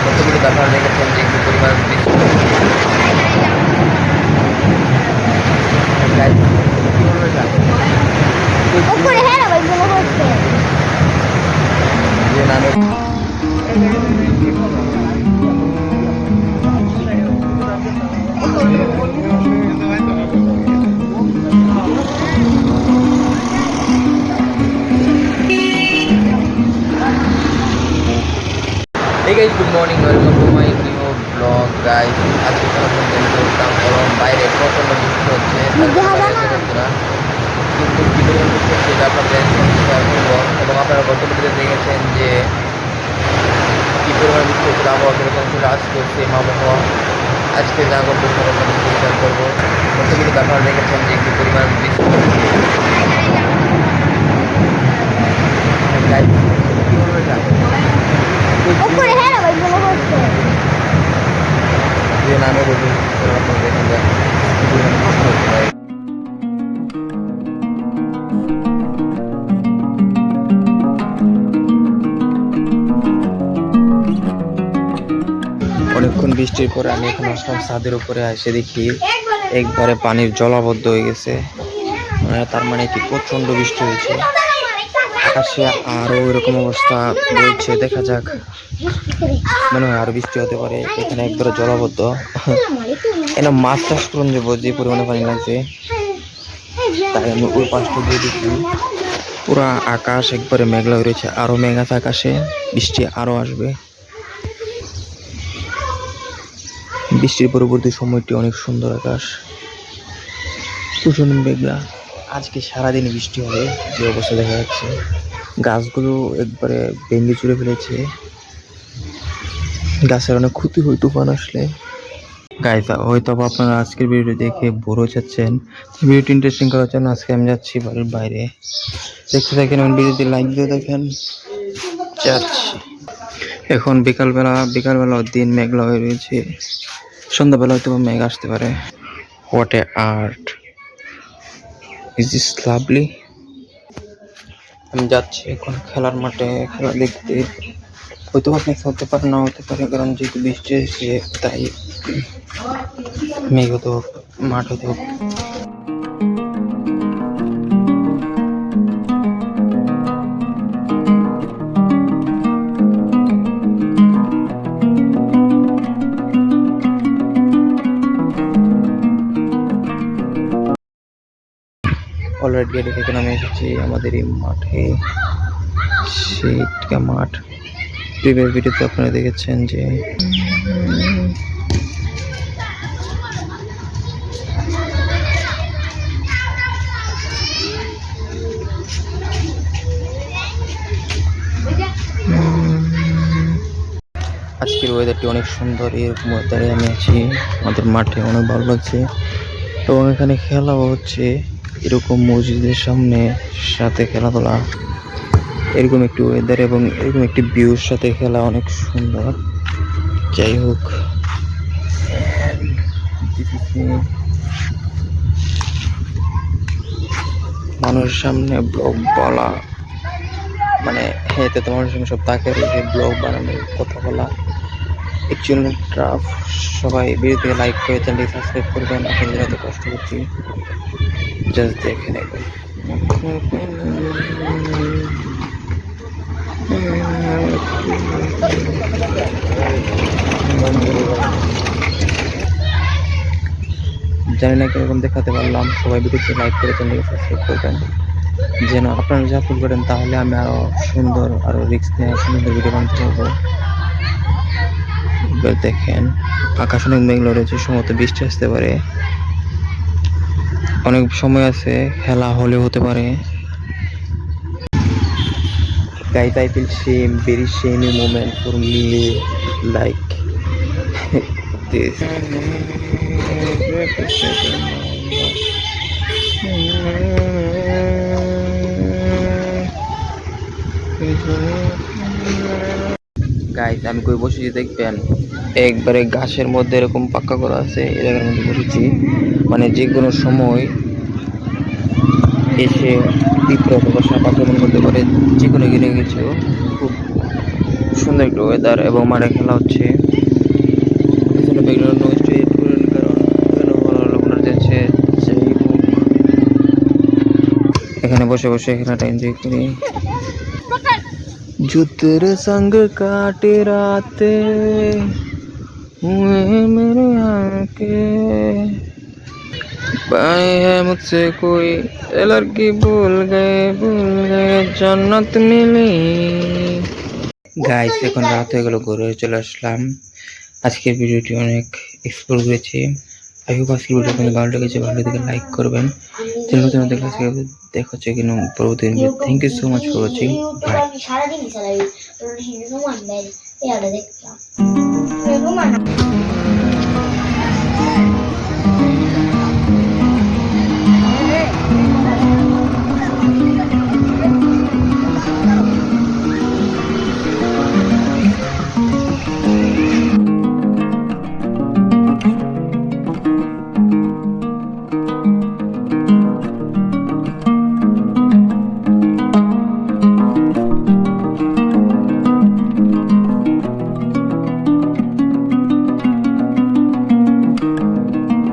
কতগুলো আপনারা দেখেছেন যে একটু পরিমাণ বৃষ্টি যে নামে Hey guys, good morning. Welcome to my new vlog, guys. আজকে সারাদিন করতাম এবং বাইরে প্রচন্ড বৃষ্টি হচ্ছে কিন্তু কি পরিমাণ বৃষ্টি হচ্ছে এটা আপনাদের শেয়ার করবো। এবং আপনারা গত ভিডিওতে দেখেছেন যে কি পরিমাণ বৃষ্টি হচ্ছে, আবহাওয়া কিরকম ছিল। আজকে সেম আবহাওয়া, আজকে যা করবো সকলকে শেয়ার করবো। গত ভিডিওতে আপনারা দেখেছেন যে কি পরিমাণ বৃষ্টি যে নামে বলি আপনারা দেখেন যে অনেকক্ষণ বৃষ্টির পরে আমি এখন আসলাম ছাদের উপরে, এসে দেখি একবারে পানির জলাবদ্ধ হয়ে গেছে। তার মানে কি প্রচন্ড বৃষ্টি হয়েছে, আকাশে আরো এরকম অবস্থা বলছে। দেখা যাক, মনে হয় আরো বৃষ্টি হতে পারে। এখানে একবারে জলাবদ্ধ। এখানে মাছ চাষ করুন যাবো, যে পরিমাণে পানি লাগছে। তাই আমি ওই পাশটা দিয়ে দেখি পুরা আকাশ একবারে মেঘলা হয়ে রয়েছে, আরো মেঘ আছে আকাশে, বৃষ্টি আরো আসবে। বৃষ্টির পরবর্তী সময়টি অনেক সুন্দর, আকাশ প্রচন্ড মেঘলা। আজকে সারাদিন বৃষ্টি হবে যে অবস্থা দেখা যাচ্ছে। গাছগুলো একবারে ভেঙে চুরে ফেলেছে, গাছের অনেক ক্ষতি হয় তুফান আসলে। গাইস, হয়তো আপনারা আজকের ভিডিও দেখে বোর হয়ে যাচ্ছেন। ভিডিওটি ইন্টারেস্টিং করার জন্য আজকে আমি যাচ্ছি বাড়ির বাইরে। দেখতে থাকেন এবং ভিডিওটি লাইক দিয়ে দেখেন। যাচ্ছি এখন বিকালবেলা দিন মেঘলা হয়ে রয়েছে, সন্ধ্যাবেলা হয়তো মেঘ আসতে পারে। What a art, is this lovely. আমি যাচ্ছি এখন খেলার মাঠে খেলা দেখতে। হয়তো আপনি হতে পারে, না হতে পারে, কারণ যেহেতু বৃষ্টি এসেছে তাই মেঘ হতো, মাঠ হতো। অলরেডি গেটে থেকে নামে এসেছি আমাদের এই মাঠে। সেইটা মাঠ প্রিভিয়াস ভিডিওতে আপনারা দেখেছেন যে আজকের ওয়েদারটি অনেক সুন্দর। এরকম ওয়েদারে আমি আছি আমাদের মাঠে, অনেক ভালো লাগছে। এবং এখানে খেলাও হচ্ছে, এরকম মসজিদের সামনে সাথে খেলাধুলা, এরকম একটি ওয়েদার এবং এরকম একটি ভিউর সাথে খেলা অনেক সুন্দর। যাই হোক, মানুষের সামনে ব্লগ বলা মানে এতে তো মানুষের সঙ্গে সব তাকে রেখে ব্লগ বানানোর কথা বলা অ্যাকচুয়ালি টাফ। সবাই ভিডিওতে লাইক করে চ্যানেলটি সাবস্ক্রাইব করবেন। আপনাদের এত কষ্ট করছি, জাস্ট দেখে নেবেন। জানি না কিরকম দেখাতে পারলাম। সবাই ভিডিওতে লাইক করে চ্যানেলটি সাবস্ক্রাইব করবেন যেন আপনারা যা ফুল করেন, তাহলে আমি আরো সুন্দর, আরো রিস্ক নিয়ে সুন্দর ভিডিও বানাতে পারবো। এবার দেখেন আকাশ অনেক মেঘলা রয়েছে, সম্ভবত বৃষ্টি আসতে পারে। অনেক সময় আছে, খেলা হলে হতে পারে। Guys, I feel very shamey moment for me, like this. Guys, আমি কই বসেছি দেখবেন, একবারে ঘাসের মধ্যে এরকম পাক্কা করা আছে, এই জায়গার মধ্যে বসেছি। মানে যে কোনো সময় এসে পিঁপড়ে অথবা সাপ আক্রমণ করতে পারে, যে কোনো কিনে গেছে। খুব সুন্দর একটা ওয়েদার এবং মাঠে খেলা হচ্ছে। এখানে ব্যাকগ্রাউন্ড নয়েজটা এড করেন, কারণ কেন ভালো আপনার যাচ্ছে। যাই হোক, এখানে বসে বসে খেলাটা এনজয় করি। जो तेरे संग काटे राते हुए मेरे आके पाए है मुझसे कोई लड़की भूल गए जन्नत मिली। গাইস এখন রাত হয়ে গেল, ঘরে চলে আসলাম। আজকের ভিডিওটি অনেক এক্সপ্লোর করেছি। আই হোপ আজকের ভিডিও আপনাদের ভালো লেগেছে। ভালো থেকে লাইক করবেন। চ্যানেল নতুন দেখলে আজকে দেখা হচ্ছে কিনা পরবর্তী video. Thank you so much for watching. By.